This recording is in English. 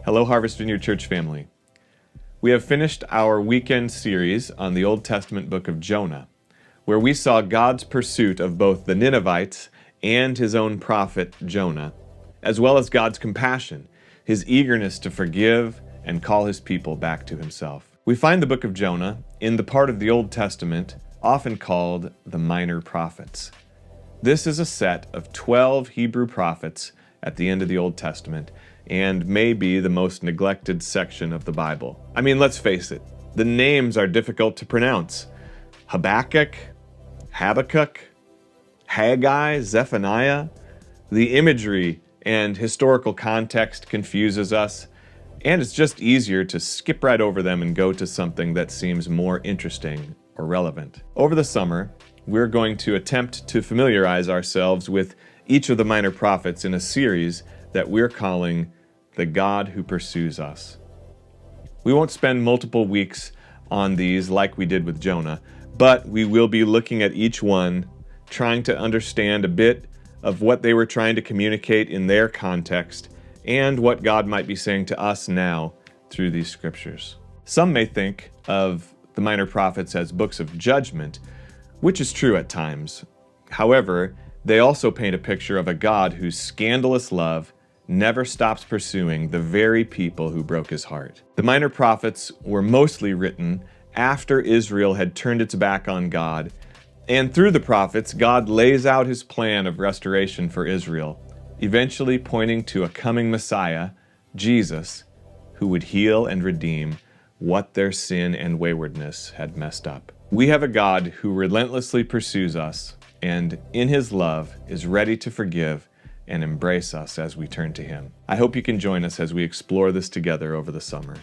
Hello, Harvest Vineyard Church family. We have finished our weekend series on the Old Testament book of Jonah, where we saw God's pursuit of both the Ninevites and his own prophet Jonah, as well as God's compassion, his eagerness to forgive and call his people back to himself. We find the book of Jonah in the part of the Old Testament often called the Minor Prophets. This is a set of 12 Hebrew prophets at the end of the Old Testament, and may be the most neglected section of the Bible. I mean, let's face it, the names are difficult to pronounce. Habakkuk, Haggai, Zephaniah. The imagery and historical context confuses us, and it's just easier to skip right over them and go to something that seems more interesting or relevant. Over the summer, we're going to attempt to familiarize ourselves with each of the minor prophets in a series that we're calling The God Who Pursues Us. We won't spend multiple weeks on these like we did with Jonah, but we will be looking at each one, trying to understand a bit of what they were trying to communicate in their context and what God might be saying to us now through these scriptures. Some may think of the minor prophets as books of judgment, which is true at times. However, they also paint a picture of a God whose scandalous love never stops pursuing the very people who broke his heart. The minor prophets were mostly written after Israel had turned its back on God, and through the prophets, God lays out his plan of restoration for Israel, eventually pointing to a coming Messiah, Jesus, who would heal and redeem what their sin and waywardness had messed up. We have a God who relentlessly pursues us, and in his love is ready to forgive and embrace us as we turn to him. I hope you can join us as we explore this together over the summer.